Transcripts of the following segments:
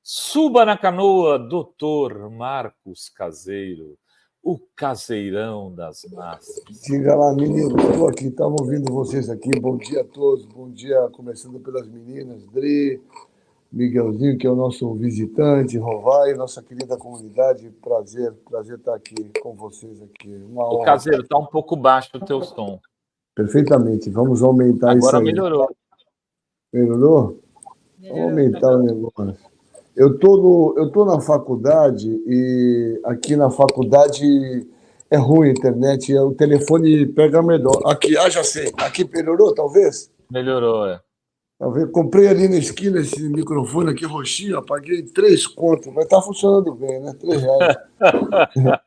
Suba na canoa, doutor Marcos Caseiro, o caseirão das massas. Diga lá, menino, estou aqui, estava ouvindo vocês aqui. Bom dia a todos, bom dia, começando pelas meninas, Dri, Miguelzinho, que é o nosso visitante, Rovai, nossa querida comunidade. Prazer estar aqui com vocês aqui. Uma O honra. Caseiro, está um pouco baixo o teu som. Perfeitamente, vamos aumentar isso Agora aí. melhorou. Melhorou? Vamos aumentar o negócio. Eu tô na faculdade e aqui na faculdade é ruim a internet, o telefone pega melhor. Aqui, já sei. Aqui melhorou, talvez? Melhorou, é. Talvez. Comprei ali na esquina esse microfone aqui roxinho, paguei 3 contos, mas tá funcionando bem, né? R$3.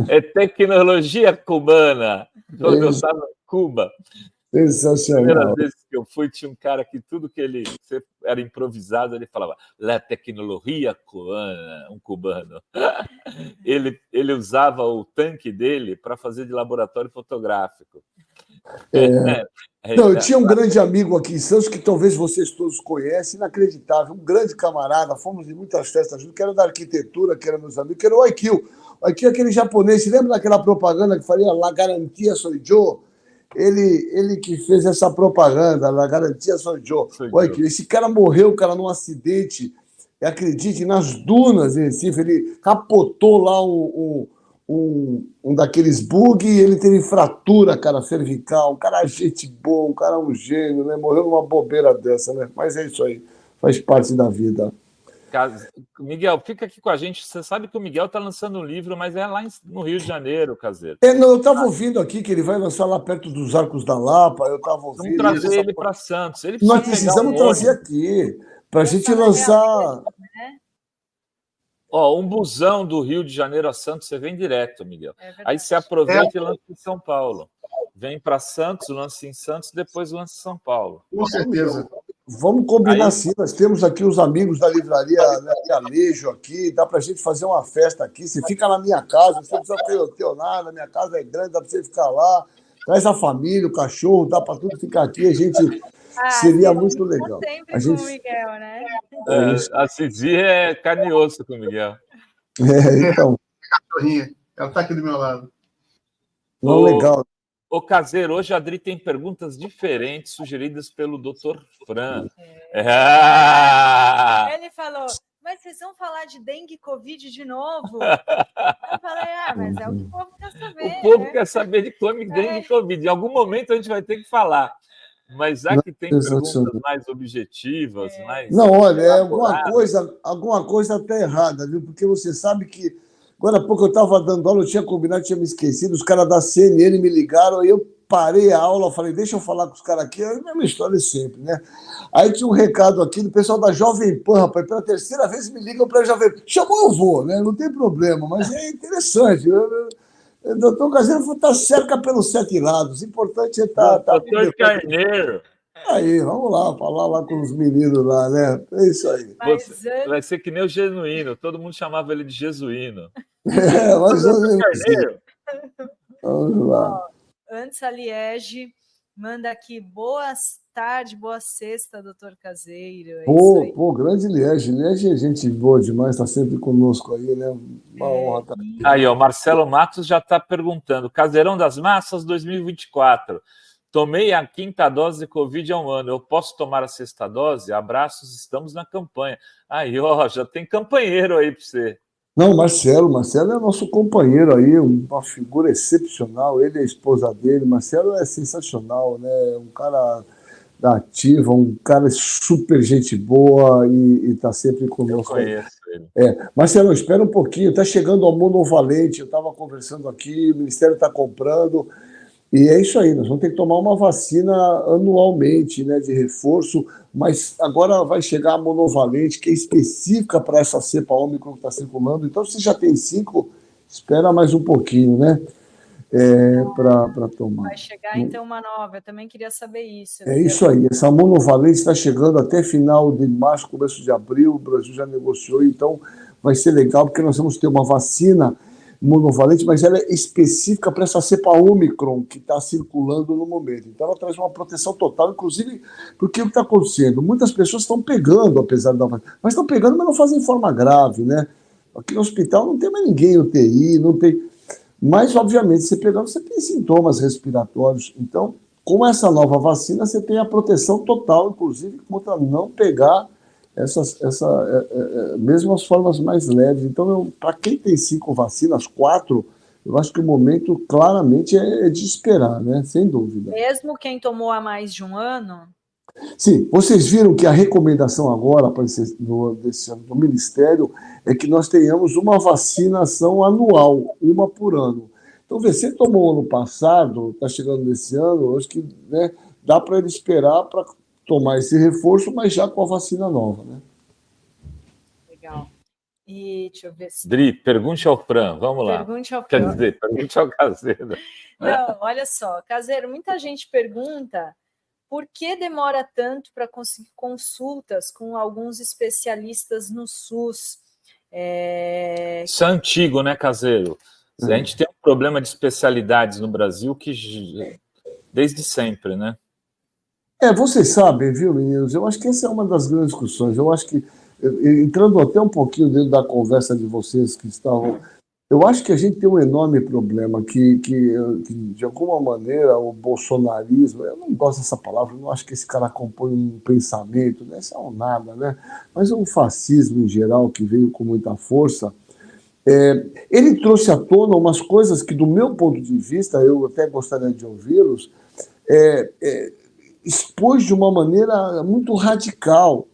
É tecnologia cubana. Quando eu estava em Cuba. Sensacional. Primeira vez que eu fui, tinha um cara que tudo que ele era improvisado, ele falava La tecnologia cubana, um cubano. Ele usava o tanque dele para fazer de laboratório fotográfico. Não, eu tinha um grande amigo aqui em Santos, que talvez vocês todos conhecem, inacreditável, um grande camarada, fomos em muitas festas juntos, que era da arquitetura, que era meus amigos, que era o Aikio. O Aikio é aquele japonês, você lembra daquela propaganda que falia La Garantia Soy Yo? Ele que fez essa propaganda, La Garantia Soy Yo. O Aikio, esse cara morreu, cara, num acidente, acredite, nas dunas em Recife, ele capotou lá um daqueles bug e ele teve fratura, cara, cervical. Um cara gente boa, um cara um gênio, né? Morreu numa bobeira dessa, né? Mas é isso aí, faz parte da vida. Miguel, fica aqui com a gente. Você sabe que o Miguel está lançando um livro, mas é lá no Rio de Janeiro, Caseiro. Não, eu estava ouvindo aqui que ele vai lançar lá perto dos Arcos da Lapa. Eu estava ouvindo. Vamos trazer ele para Santos. Ele Nós precisamos trazer aqui para a gente lançar. Um busão do Rio de Janeiro a Santos, você vem direto, Miguel. Aí você aproveita e lança em São Paulo. Vem para Santos, lança em Santos, depois lança em São Paulo. Com certeza. Vamos combinar sim. Nós temos aqui os amigos da livraria Alejo aqui. Dá para a gente fazer uma festa aqui. Você fica na minha casa, você não precisa ter nada. Minha casa é grande, dá para você ficar lá. Traz a família, o cachorro, dá para tudo ficar aqui. A gente seria muito legal. Sempre com o Miguel, né? A Cizi é carne e osso com o Miguel. Então. Cachorrinha, ela está aqui do meu lado. Não, legal. Ô, Caseiro, hoje a Adri tem perguntas diferentes sugeridas pelo Dr. Fran. Ele falou, mas vocês vão falar de dengue e Covid de novo? Eu falei, mas é o que o povo quer saber. O povo quer saber de dengue e Covid. Em algum momento a gente vai ter que falar. Mas já que tem perguntas mais objetivas, mais... Não, olha, alguma coisa está errada, viu? Porque você sabe que... Agora há pouco eu estava dando aula, eu tinha combinado, tinha me esquecido, os caras da CNN me ligaram, aí eu parei a aula, falei, deixa eu falar com os caras aqui, é a mesma história sempre, né? Aí tinha um recado aqui do pessoal da Jovem Pan, rapaz, pela terceira vez me ligam para a Jovem Pan. Chamou, eu vou, né? Não tem problema, mas é interessante. O doutor Caseiro está cerca pelos 7 lados, o importante é estar... Doutor Carneiro. Aí, vamos lá, falar lá com os meninos lá, né? É isso aí. Vai ser que nem o Genuíno, todo mundo chamava ele de Jesuíno. Mas vamos lá. Antes a Liege manda aqui, boas tardes, boa sexta, doutor Caseiro. Grande Liege. Liege é gente boa demais, está sempre conosco aí, né? Uma honra estar aqui. Aí, ó, Marcelo Matos já está perguntando, Caseirão das Massas 2024. Tomei a 5ª dose de Covid há um ano. Eu posso tomar a 6ª dose? Abraços, estamos na campanha. Aí, ó, já tem campanheiro aí para você. Não, Marcelo é nosso companheiro aí, uma figura excepcional. Ele e a esposa dele. Marcelo é sensacional, né? Um cara da ativa, um cara super gente boa e está sempre conosco. Eu conheço ele. Marcelo, espera um pouquinho. Está chegando ao monovalente. Eu estava conversando aqui, o Ministério está comprando. E é isso aí, nós vamos ter que tomar uma vacina anualmente, né, de reforço, mas agora vai chegar a monovalente, que é específica para essa cepa Ômicron que está circulando. Então, se já tem 5, espera mais um pouquinho, né, para tomar. Vai chegar, então, uma nova. Eu também queria saber isso. É isso aí, essa monovalente está chegando até final de março, começo de abril, o Brasil já negociou, então vai ser legal, porque nós vamos ter uma vacina monovalente, mas ela é específica para essa cepa Ômicron que está circulando no momento. Então, ela traz uma proteção total, inclusive, porque o que está acontecendo? Muitas pessoas estão pegando, apesar da vacina, mas estão pegando, mas não fazem forma grave, né? Aqui no hospital não tem mais ninguém UTI, não tem... Mas, obviamente, você pegando, você tem sintomas respiratórios. Então, com essa nova vacina, você tem a proteção total, inclusive, contra não pegar mesmo as formas mais leves. Então, para quem tem 5 vacinas, 4, eu acho que o momento claramente é de esperar, né? Sem dúvida. Mesmo quem tomou há mais de um ano? Sim, vocês viram que a recomendação agora desse ano do Ministério é que nós tenhamos uma vacinação anual, uma por ano. Então, você tomou ano passado, está chegando nesse ano, eu acho que, né, dá para ele esperar para tomar esse reforço, mas já com a vacina nova, né? Legal. E deixa eu ver se... Dri, pergunte ao Fran, vamos lá. Pergunte ao Fran. Quer dizer, pergunte ao Caseiro. Não, olha só, Caseiro, muita gente pergunta por que demora tanto para conseguir consultas com alguns especialistas no SUS? Isso é antigo, né, Caseiro? A gente tem um problema de especialidades no Brasil que desde sempre, né? Vocês sabem, viu, meninos? Eu acho que essa é uma das grandes discussões. Eu acho que, entrando até um pouquinho dentro da conversa de vocês que estavam... Eu acho que a gente tem um enorme problema que de alguma maneira, o bolsonarismo... Eu não gosto dessa palavra, eu não acho que esse cara compõe um pensamento, né? Isso é um nada, né? Mas o fascismo, em geral, que veio com muita força... ele trouxe à tona umas coisas que, do meu ponto de vista, eu até gostaria de ouvi-los, expôs de uma maneira muito radical,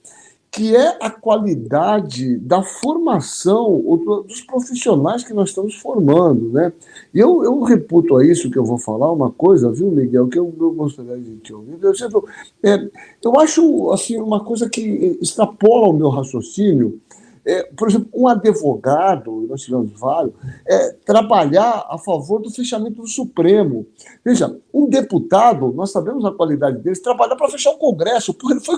que é a qualidade da formação dos profissionais que nós estamos formando, né? E eu reputo a isso que eu vou falar uma coisa, viu, Miguel, que eu gostaria de te ouvir. Eu acho assim, uma coisa que extrapola o meu raciocínio. Por exemplo, um advogado, nós tivemos vários, trabalhar a favor do fechamento do Supremo. Veja, um deputado, nós sabemos a qualidade deles, trabalhar para fechar o Congresso, porque ele foi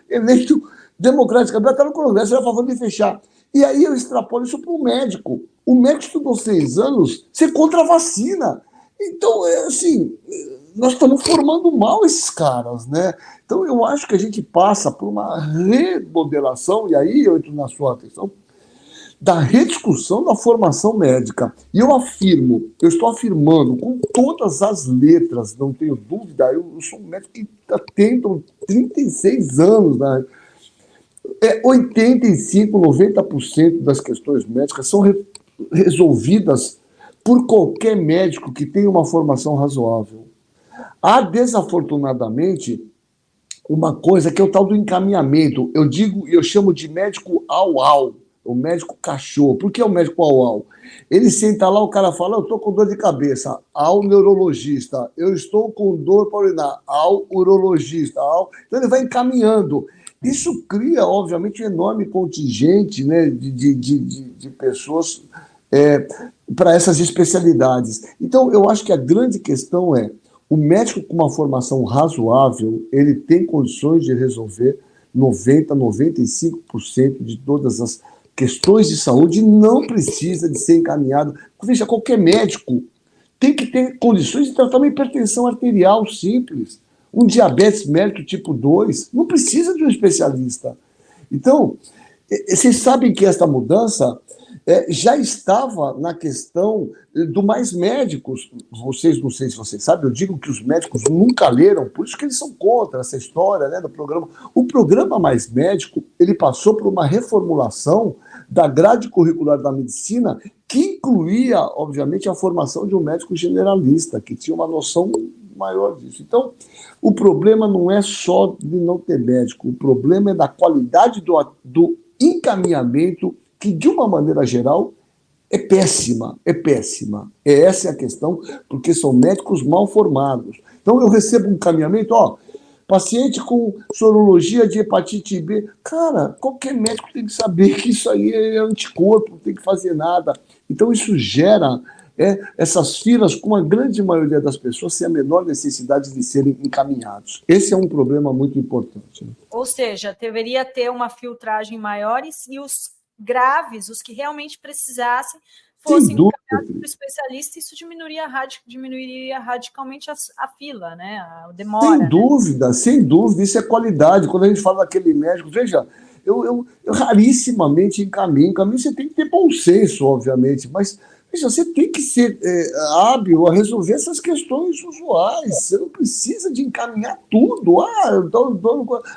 eleito democraticamente, está no Congresso, ele é a favor de fechar. E aí eu extrapolo isso para o médico. O médico estudou 6 anos, ser contra a vacina. Então, assim, nós estamos formando mal esses caras, né? Então, eu acho que a gente passa por uma remodelação, e aí eu entro na sua atenção, da rediscussão da formação médica. E eu estou afirmando com todas as letras, não tenho dúvida, eu sou um médico que atendo 36 anos, né? 85%, 90% das questões médicas são resolvidas por qualquer médico que tenha uma formação razoável. Há, desafortunadamente, uma coisa que é o tal do encaminhamento. Eu chamo de médico au-au, o médico cachorro. Por que é o médico au-au? Ele senta lá, o cara fala, eu estou com dor de cabeça, ao neurologista. Eu estou com dor para urinar, ao urologista. Então ele vai encaminhando. Isso cria, obviamente, um enorme contingente, né, de pessoas para essas especialidades. Então, eu acho que a grande questão é o médico com uma formação razoável, ele tem condições de resolver 90%, 95% de todas as questões de saúde e não precisa de ser encaminhado. Veja, qualquer médico tem que ter condições de tratar uma hipertensão arterial simples, um diabetes mellitus tipo 2, não precisa de um especialista. Então, vocês sabem que esta mudança já estava na questão do mais médicos. Vocês, não sei se vocês sabem, eu digo que os médicos nunca leram, por isso que eles são contra essa história, né, do programa. O programa Mais Médico, ele passou por uma reformulação da grade curricular da medicina que incluía, obviamente, a formação de um médico generalista, que tinha uma noção maior disso. Então, o problema não é só de não ter médico, o problema é da qualidade do encaminhamento, que, de uma maneira geral, é péssima, é péssima. Essa é a questão, porque são médicos mal formados. Então, eu recebo um encaminhamento, paciente com sorologia de hepatite B. Cara, qualquer médico tem que saber que isso aí é anticorpo, não tem que fazer nada. Então, isso gera essas filas com a grande maioria das pessoas sem a menor necessidade de serem encaminhados. Esse é um problema muito importante. Né? Ou seja, deveria ter uma filtragem maior e os graves, os que realmente precisassem, fosse encaminhado para o especialista, isso diminuiria radicalmente a fila, né? A demora. Sem dúvida, isso é qualidade. Quando a gente fala daquele médico, veja, eu rarissimamente encaminho você tem que ter bom senso, obviamente, mas veja, você tem que ser hábil a resolver essas questões usuais. Você não precisa de encaminhar tudo.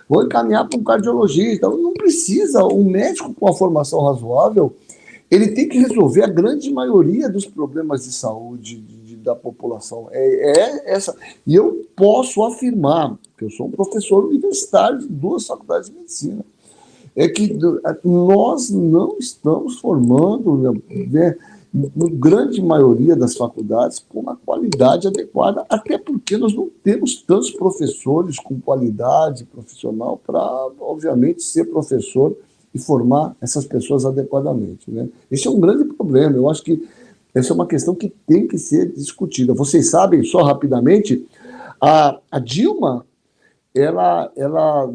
Vou encaminhar para um cardiologista. Não precisa. Um médico com uma formação razoável, ele tem que resolver a grande maioria dos problemas de saúde da população. Essa. E eu posso afirmar, que eu sou um professor universitário de 2 faculdades de medicina, é que nós não estamos formando, né, na grande maioria das faculdades, com uma qualidade adequada, até porque nós não temos tantos professores com qualidade profissional para, obviamente, ser professor e formar essas pessoas adequadamente, né? Esse é um grande problema. Eu acho que essa é uma questão que tem que ser discutida. Vocês sabem, só rapidamente, a Dilma, ela,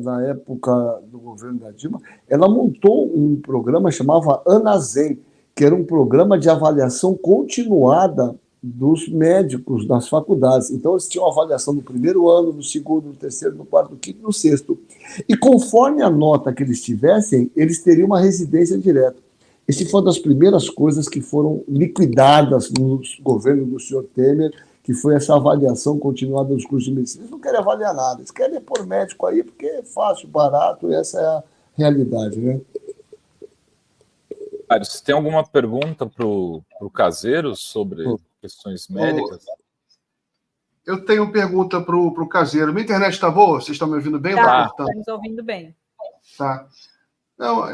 na época do governo da Dilma, ela montou um programa chamado ANASEM, que era um programa de avaliação continuada dos médicos das faculdades. Então, eles tinham avaliação no primeiro ano, no segundo, no terceiro, no quarto, no quinto e no sexto. E conforme a nota que eles tivessem, eles teriam uma residência direta. Essa foi uma das primeiras coisas que foram liquidadas no governo do senhor Temer, que foi essa avaliação continuada dos cursos de medicina. Eles não querem avaliar nada, eles querem pôr médico aí porque é fácil, barato, e essa é a realidade, né? Você tem alguma pergunta para o Caseiro sobre questões médicas? Eu tenho pergunta para o Caseiro. Minha internet está boa? Vocês estão me ouvindo bem? Tá, estamos ouvindo bem. Tá. Não,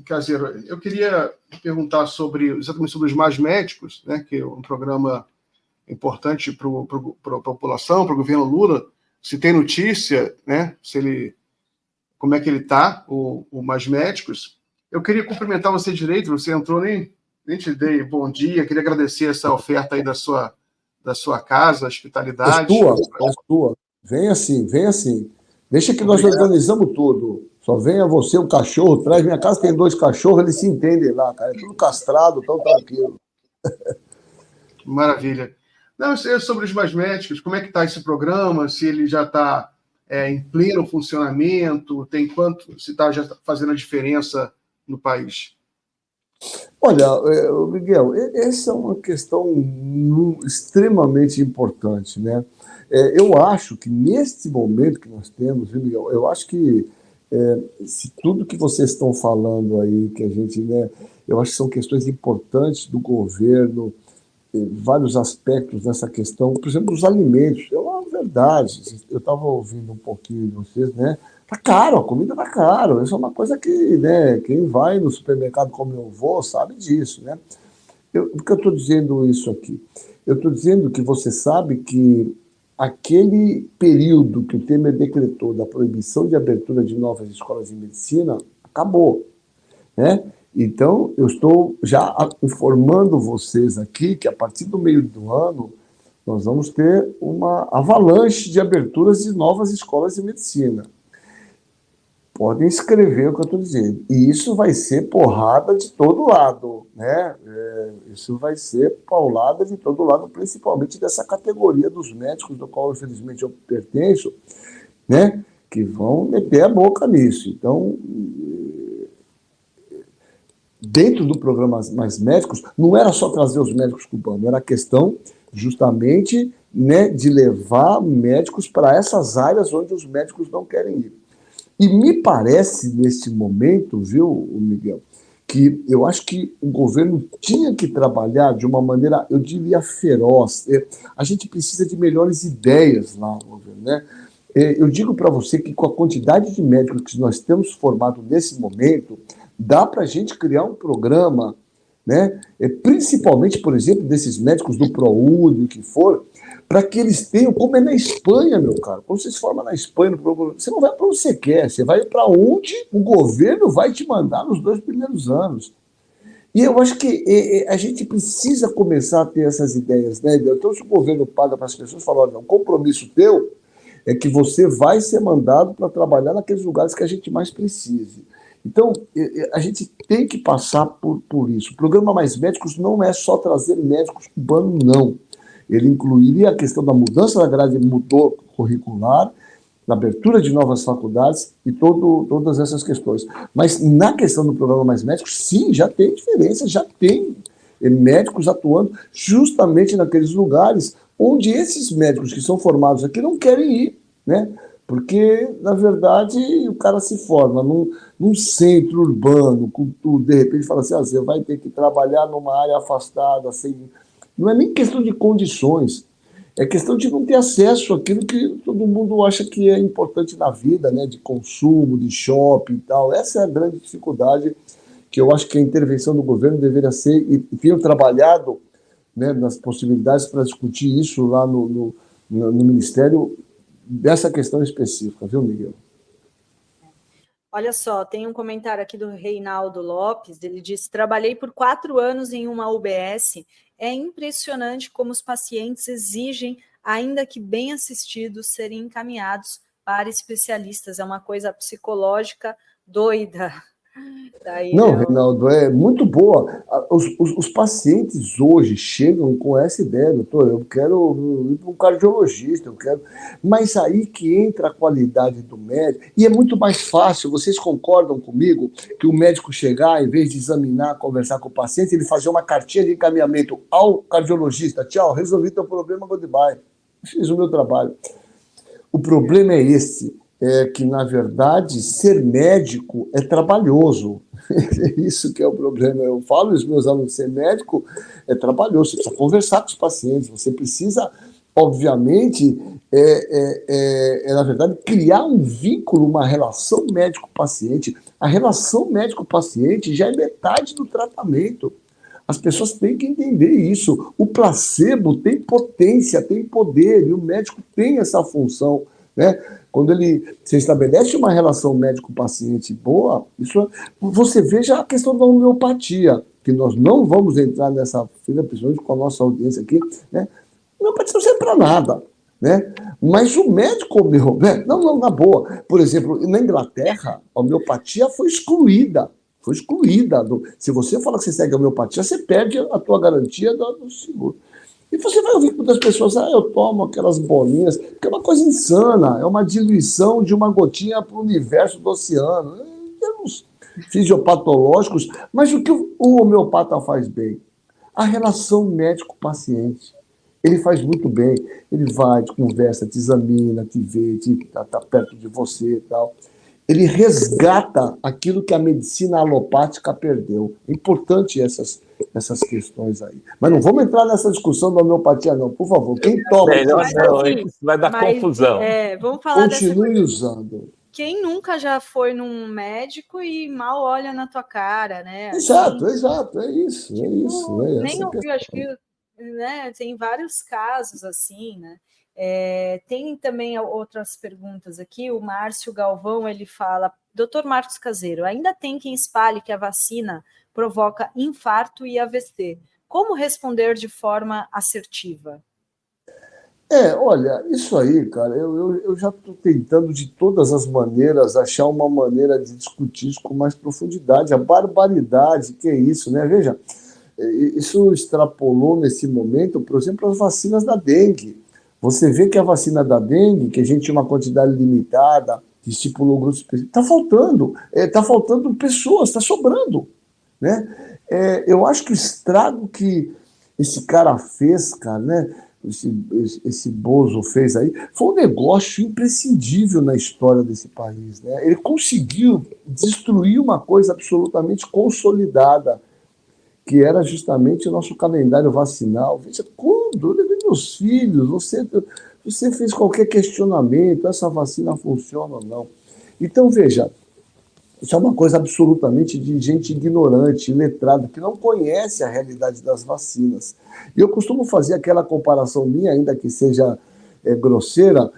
Caseiro, eu queria perguntar exatamente sobre os mais médicos, né, que é um programa importante para a população, para o governo Lula. Se tem notícia, né, como é que ele está, o mais médicos. Eu queria cumprimentar você direito, você entrou, nem te dei bom dia, queria agradecer essa oferta aí da sua casa, hospitalidade. É tua. Vem assim. Deixa que nós organizamos tudo. Só venha você, o cachorro, traz. Minha casa tem 2 cachorros, eles se entendem lá, cara. É tudo castrado, tão tranquilo. Maravilha. Não, sobre os mais médicos, como é que está esse programa, se ele já está em pleno funcionamento, se está já fazendo a diferença no país? Olha, Miguel, essa é uma questão extremamente importante, né? Eu acho que neste momento que nós temos, viu, Miguel, eu acho que se tudo que vocês estão falando aí, que a gente, né, eu acho que são questões importantes do governo, vários aspectos nessa questão, por exemplo, dos alimentos. É uma verdade, eu estava ouvindo um pouquinho de vocês, né? Tá caro, a comida tá caro. Isso é uma coisa que, né, quem vai no supermercado como eu vou sabe disso, né? Por que eu estou dizendo isso aqui? Eu estou dizendo que você sabe que aquele período que o Temer decretou da proibição de abertura de novas escolas de medicina acabou, né? Então, eu estou já informando vocês aqui que a partir do meio do ano nós vamos ter uma avalanche de aberturas de novas escolas de medicina. Podem escrever o que eu estou dizendo. E isso vai ser porrada de todo lado, né? Isso vai ser paulada de todo lado, principalmente dessa categoria dos médicos, do qual, infelizmente, eu pertenço, né? Que vão meter a boca nisso. Então, dentro do programa Mais Médicos, não era só trazer os médicos cubanos, era a questão, justamente, né, de levar médicos para essas áreas onde os médicos não querem ir. E me parece, neste momento, viu, Miguel, que eu acho que o governo tinha que trabalhar de uma maneira, eu diria, feroz. A gente precisa de melhores ideias lá no governo, né? Eu digo para você que com a quantidade de médicos que nós temos formado nesse momento, dá para a gente criar um programa, né? Principalmente, por exemplo, desses médicos do ProUni, o que for, para que eles tenham, como é na Espanha, meu caro. Quando você se forma na Espanha, você não vai para onde você quer, você vai para onde o governo vai te mandar nos 2 primeiros anos. E eu acho que a gente precisa começar a ter essas ideias, né? Então, se o governo paga para as pessoas, fala, olha, um compromisso teu é que você vai ser mandado para trabalhar naqueles lugares que a gente mais precise. Então, a gente tem que passar por isso. O programa Mais Médicos não é só trazer médicos cubanos, não. Ele incluiria a questão da mudança da grade curricular, da abertura de novas faculdades e todas essas questões. Mas na questão do programa Mais Médicos, sim, já tem diferença, já tem médicos atuando justamente naqueles lugares onde esses médicos que são formados aqui não querem ir, né? Porque, na verdade, o cara se forma num centro urbano, com tudo, de repente fala assim, você vai ter que trabalhar numa área afastada, sem... Não é nem questão de condições, é questão de não ter acesso àquilo que todo mundo acha que é importante na vida, né? De consumo, de shopping e tal. Essa é a grande dificuldade que eu acho que a intervenção do governo deveria ser, e tenho trabalhado, né, nas possibilidades para discutir isso lá no Ministério, dessa questão específica, viu, Miguel? Olha só, tem um comentário aqui do Reinaldo Lopes, ele diz, trabalhei por 4 anos em uma UBS, é impressionante como os pacientes exigem, ainda que bem assistidos, serem encaminhados para especialistas, é uma coisa psicológica doida. Daí, não, Reinaldo, é muito boa. Os pacientes hoje chegam com essa ideia, doutor, eu quero ir para um cardiologista, eu quero... Mas aí que entra a qualidade do médico, e é muito mais fácil, vocês concordam comigo, que o médico chegar, em vez de examinar, conversar com o paciente, ele fazer uma cartinha de encaminhamento ao cardiologista, tchau, resolvi teu problema, goodbye, fiz o meu trabalho. O problema é esse, é que, na verdade, ser médico é trabalhoso. É isso que é o problema. Eu falo aos meus alunos, ser médico é trabalhoso. Você precisa conversar com os pacientes, você precisa, obviamente, na verdade, criar um vínculo, uma relação médico-paciente. A relação médico-paciente já é metade do tratamento. As pessoas têm que entender isso. O placebo tem potência, tem poder, e o médico tem essa função, né? Quando você estabelece uma relação médico-paciente boa, você veja a questão da homeopatia, que nós não vamos entrar nessa fila, principalmente com a nossa audiência aqui, né? A homeopatia não serve para nada, né? Mas o médico, não, na boa. Por exemplo, na Inglaterra, a homeopatia foi excluída. Foi excluída. Se você fala que você segue a homeopatia, você perde a tua garantia do seguro. E você vai ouvir muitas pessoas, eu tomo aquelas bolinhas, que é uma coisa insana, é uma diluição de uma gotinha para o universo do oceano. Termos fisiopatológicos, mas o que o homeopata faz bem? A relação médico-paciente. Ele faz muito bem, ele vai, te conversa, te examina, te vê, tá perto de você e tal. Ele resgata aquilo que a medicina alopática perdeu. É importante essas questões aí. Mas não vamos entrar nessa discussão da homeopatia, não, por favor. Quem toma... Isso vai dar confusão. Vamos falar Continue usando. Quem nunca já foi num médico e mal olha na tua cara, né? Exato, é isso. Nem ouviu, acho que, né, tem vários casos assim, né? Tem também outras perguntas aqui. O Márcio Galvão, ele fala, doutor Marcos Caseiro, ainda tem quem espalhe que a vacina provoca infarto e AVC. Como responder de forma assertiva? Olha, isso aí, cara, eu já estou tentando de todas as maneiras achar uma maneira de discutir isso com mais profundidade. A barbaridade que é isso, né? Veja, isso extrapolou nesse momento, por exemplo, as vacinas da dengue. Você vê que a vacina da dengue, que a gente tinha uma quantidade limitada, que estipulou grupos específicos, está faltando pessoas, está sobrando, né? Eu acho que o estrago que esse cara fez, cara, né? Esse Bozo fez aí, foi um negócio imprescindível na história desse país, né? Ele conseguiu destruir uma coisa absolutamente consolidada, que era justamente o nosso calendário vacinal. Veja, quando eu levei meus filhos, você fez qualquer questionamento, essa vacina funciona ou não. Então, veja, isso é uma coisa absolutamente de gente ignorante, iletrada, que não conhece a realidade das vacinas. E eu costumo fazer aquela comparação minha, ainda que seja grosseira,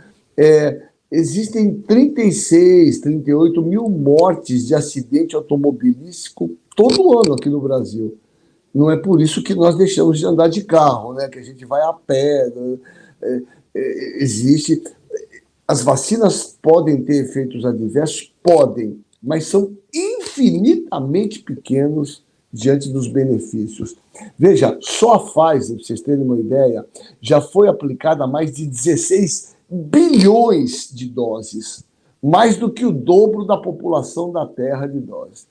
existem 36, 38 mil mortes de acidente automobilístico todo ano aqui no Brasil. Não é por isso que nós deixamos de andar de carro, né? Que a gente vai a pé. Né? Existe... As vacinas podem ter efeitos adversos? Podem, mas são infinitamente pequenos diante dos benefícios. Veja, só a Pfizer, para vocês terem uma ideia, já foi aplicada mais de 16 bilhões de doses, mais do que o dobro da população da Terra de doses.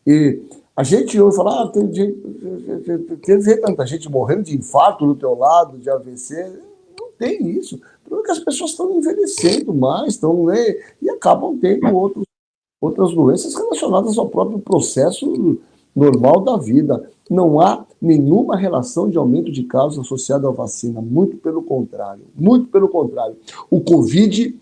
E a gente ouve falar, tem tanta gente morrendo de infarto do teu lado, de AVC. Não tem isso. O problema é que as pessoas estão envelhecendo mais, e acabam tendo outras doenças relacionadas ao próprio processo normal da vida. Não há nenhuma relação de aumento de casos associado à vacina, muito pelo contrário. Muito pelo contrário. O Covid,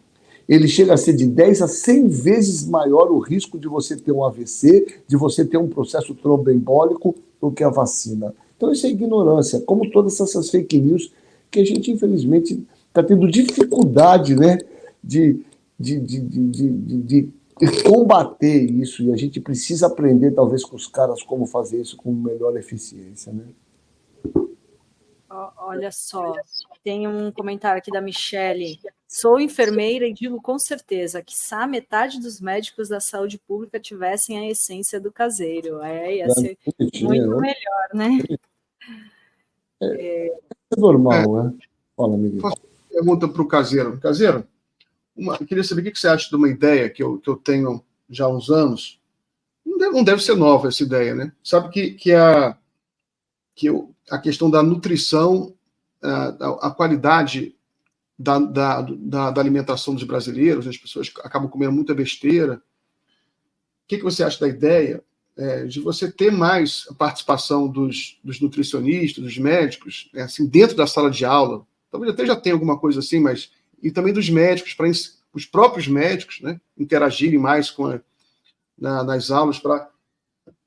ele chega a ser de 10 a 100 vezes maior o risco de você ter um AVC, de você ter um processo tromboembólico do que a vacina. Então isso é ignorância, como todas essas fake news que a gente, infelizmente, está tendo dificuldade, né, de combater isso, e a gente precisa aprender, talvez, com os caras como fazer isso com melhor eficiência, né? Olha só, tem um comentário aqui da Michele. Sou enfermeira e digo com certeza que quiçá metade dos médicos da saúde pública tivessem a essência do caseiro. Ia ser muito melhor, né? É normal, né? Fala, Miguel. Faço uma pergunta para o Caseiro. Caseiro, eu queria saber o que você acha de uma ideia que eu tenho já há uns anos. Não deve ser nova essa ideia, né? Sabe que a questão da nutrição, a qualidade da alimentação dos brasileiros, as pessoas acabam comendo muita besteira. O que você acha da ideia de você ter mais a participação dos nutricionistas, dos médicos, assim, dentro da sala de aula? Talvez até já tenha alguma coisa assim, mas e também dos médicos, para os próprios médicos, né, interagirem mais nas aulas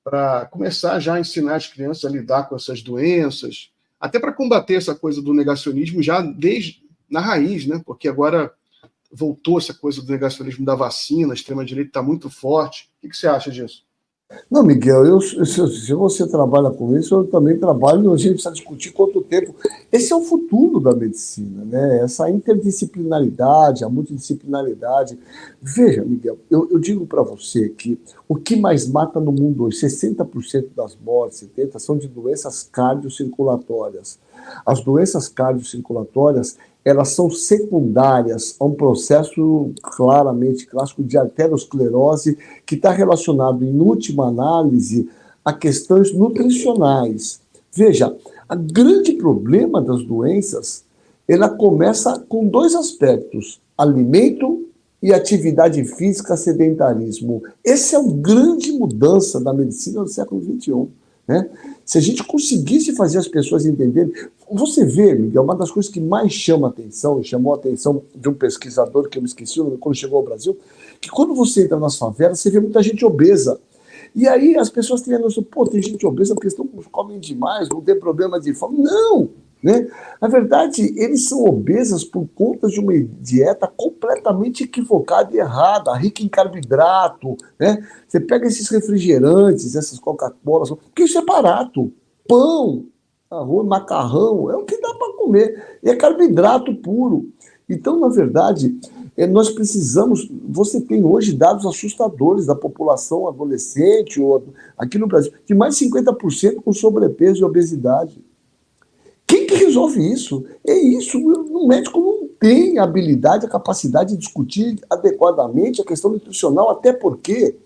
para começar já a ensinar as crianças a lidar com essas doenças, até para combater essa coisa do negacionismo já desde na raiz, né? Porque agora voltou essa coisa do negacionismo da vacina, a extrema-direita está muito forte. O que você acha disso? Não, Miguel, se você trabalha com isso, eu também trabalho, a gente precisa discutir quanto tempo. Esse é o futuro da medicina, né? Essa interdisciplinaridade, a multidisciplinaridade. Veja, Miguel, eu digo para você que o que mais mata no mundo hoje, 60% das mortes, 70%, são de doenças cardiocirculatórias. As doenças cardiocirculatórias, elas são secundárias a um processo claramente clássico de arteriosclerose que está relacionado, em última análise, a questões nutricionais. Veja, o grande problema das doenças, ela começa com dois aspectos, alimento e atividade física, sedentarismo. Essa é a grande mudança da medicina do século XXI. Né? Se a gente conseguisse fazer as pessoas entenderem... Você vê, Miguel, uma das coisas que mais chama a atenção, e chamou a atenção de um pesquisador, que eu me esqueci, quando chegou ao Brasil, que quando você entra nas favelas, você vê muita gente obesa. E aí as pessoas têm a noção, tem gente obesa porque eles comem demais, não tem problema de fome. Não! Né? Na verdade, eles são obesas por conta de uma dieta completamente equivocada e errada, rica em carboidrato. Né? Você pega esses refrigerantes, essas Coca-Colas, porque isso é barato. Pão, arroz, macarrão, é o que dá para comer. E é carboidrato puro. Então, na verdade, nós precisamos... Você tem hoje dados assustadores da população adolescente, ou aqui no Brasil, de mais de 50% com sobrepeso e obesidade. Quem que resolve isso? É isso. O médico não tem a habilidade, a capacidade de discutir adequadamente a questão nutricional, até porque...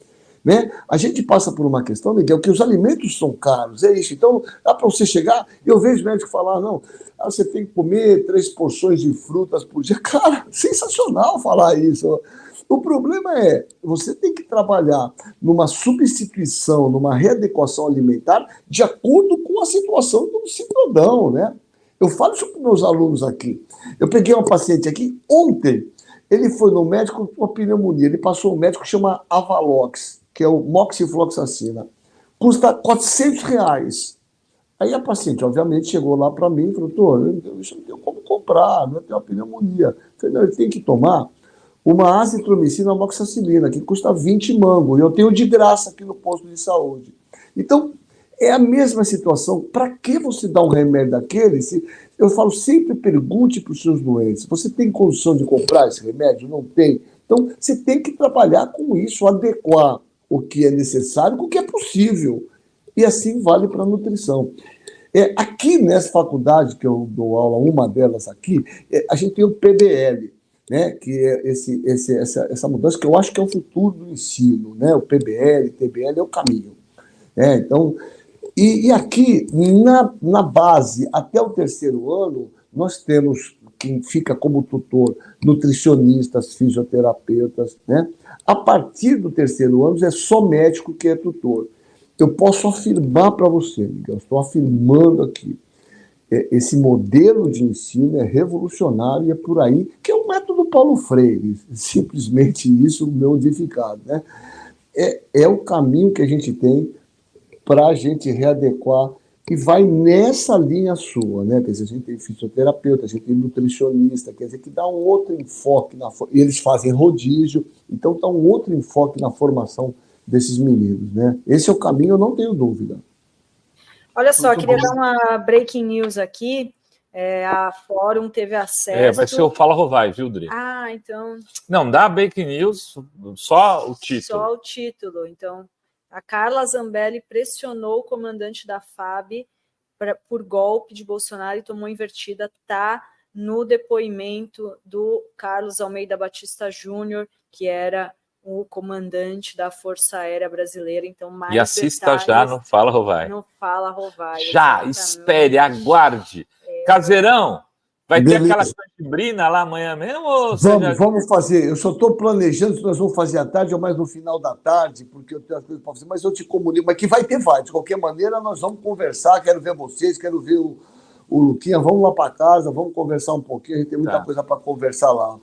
Né? A gente passa por uma questão, Miguel, que os alimentos são caros, é isso. Então, dá para você chegar, eu vejo médico falar, não, você tem que comer 3 porções de frutas por dia. Cara, sensacional falar isso. O problema é, você tem que trabalhar numa substituição, numa readequação alimentar de acordo com a situação do cidadão, né? Eu falo isso para os meus alunos aqui. Eu peguei uma paciente aqui ontem, ele foi no médico com uma pneumonia, ele passou um médico que chama Avalox, que é o moxifloxacina, custa R$400. Aí a paciente, obviamente, chegou lá para mim e falou, doutor, isso não tem como comprar, não tem uma pneumonia. Eu falei, não, ele tem que tomar uma azitromicina amoxicilina, que custa 20 mangos, e eu tenho de graça aqui no posto de saúde. Então, é a mesma situação. Para que você dá um remédio daquele? Eu falo, sempre pergunte para os seus doentes, você tem condição de comprar esse remédio? Não tem. Então, você tem que trabalhar com isso, adequar o que é necessário com o que é possível. E assim vale para a nutrição. Aqui nessa faculdade que eu dou aula, uma delas aqui, a gente tem o PBL, né, que é essa mudança que eu acho que é o futuro do ensino, né, o PBL, TBL é o caminho. Então, e aqui, na base, até o terceiro ano, nós temos quem fica como tutor, nutricionistas, fisioterapeutas, né? A partir do terceiro ano, é só médico que é tutor. Eu posso afirmar para você, Miguel, estou afirmando aqui, esse modelo de ensino é revolucionário e é por aí, que é o método Paulo Freire, simplesmente isso modificado, né? É o caminho que a gente tem para a gente readequar, e vai nessa linha sua, né? Quer dizer, a gente tem fisioterapeuta, a gente tem nutricionista, quer dizer, que dá um outro enfoque, e eles fazem rodízio, então dá um outro enfoque na formação desses meninos, né? Esse é o caminho, eu não tenho dúvida. Olha só, queria dar uma breaking news aqui. A Fórum teve acesso... vai ser o Fala Rovai, viu, Dri? Então... Não, dá breaking news, só o título. Só o título, então... A Carla Zambelli pressionou o comandante da FAB por golpe de Bolsonaro e tomou invertida. Está no depoimento do Carlos Almeida Batista Júnior, que era o comandante da Força Aérea Brasileira. Então, mais e assista já no Fala Rovai. No Fala Rovai. Já, espere, aguarde. Caseirão, vai ter aquela cantibrina lá amanhã mesmo? Ou vamos fazer. Eu só estou planejando se nós vamos fazer à tarde ou mais no final da tarde, porque eu tenho as coisas para fazer, mas eu te comunico. Mas que vai ter, vai. De qualquer maneira, nós vamos conversar. Quero ver vocês, quero ver o Luquinha. Vamos lá para casa, vamos conversar um pouquinho. A gente tem muita coisa para conversar lá.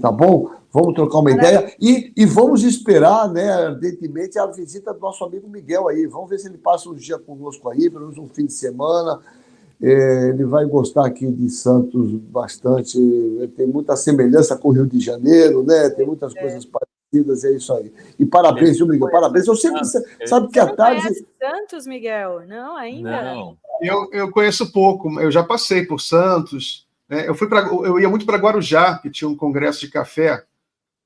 Tá bom? Vamos trocar uma ideia. E vamos esperar, né, ardentemente, a visita do nosso amigo Miguel aí. Vamos ver se ele passa um dia conosco aí, pelo menos um fim de semana. Ele vai gostar aqui de Santos bastante, tem muita semelhança com o Rio de Janeiro, né? Tem muitas coisas parecidas, é isso aí. E parabéns, viu, Miguel? Parabéns. Eu sempre sabe que à tarde... Você não conhece Santos, Miguel? Não, ainda? Não. Eu conheço pouco, eu já passei por Santos, né? Eu ia muito para Guarujá, que tinha um congresso de café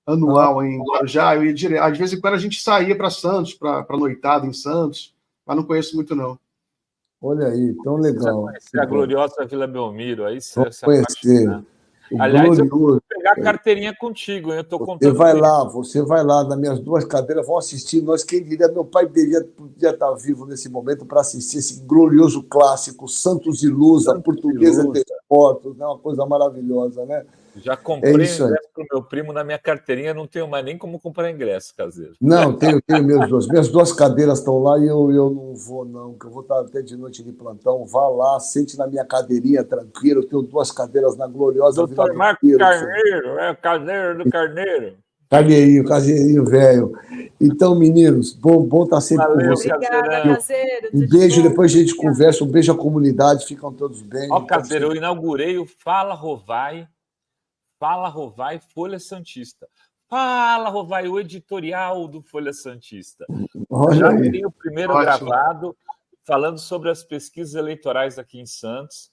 anual em Guarujá, eu ia direto. Às vezes, quando a gente saía para Santos, para noitada em Santos, mas não conheço muito, não. Olha aí, tão legal. A gloriosa Vila Belmiro, aí você se apaixonar. Aliás, eu vou pegar a carteirinha contigo, hein? Eu tô contando. Você vai lá, nas minhas duas cadeiras, vão assistir. Quem diria, meu pai podia estar vivo nesse momento para assistir esse glorioso clássico, Santos e Lusa, Portuguesa de Desportos, né? Uma coisa maravilhosa, né? Já comprei ingresso para o meu primo na minha carteirinha, não tenho mais nem como comprar ingresso, Caseiro. Não, tenho meus dois. Minhas duas cadeiras estão lá e eu não vou, não, que eu vou estar até de noite de plantão. Vá lá, sente na minha cadeirinha tranquilo. Eu tenho duas cadeiras na gloriosa Vila Doutor Marco Carneiro, o Carneiro do Carneiro. Carneirinho velho. Então, meninos, bom estar sempre com vocês. Obrigada, Caseiro. Um beijo, depois a gente conversa. Um beijo à comunidade, ficam todos bem. Ó, Caseiro, eu inaugurei o Fala Rovai, Folha Santista. Fala, Rovai, o editorial do Folha Santista. Já tem o primeiro gravado, falando sobre as pesquisas eleitorais aqui em Santos.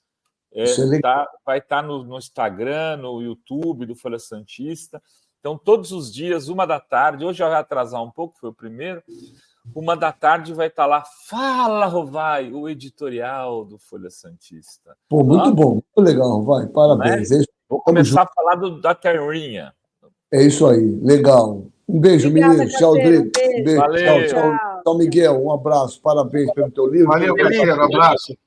Vai estar no Instagram, no YouTube do Folha Santista. Então, todos os dias, 13h, hoje já vai atrasar um pouco, foi o primeiro, 13h vai estar lá, Fala, Rovai, o editorial do Folha Santista. Pô, muito bom, muito legal, Rovai, parabéns. Vou começar a falar da terrinha. É isso aí, legal. Um beijo, meninos. Tchau, Drigo. Valeu. Tchau, Miguel. Um abraço, parabéns pelo teu livro. Valeu, Caseiro, um abraço.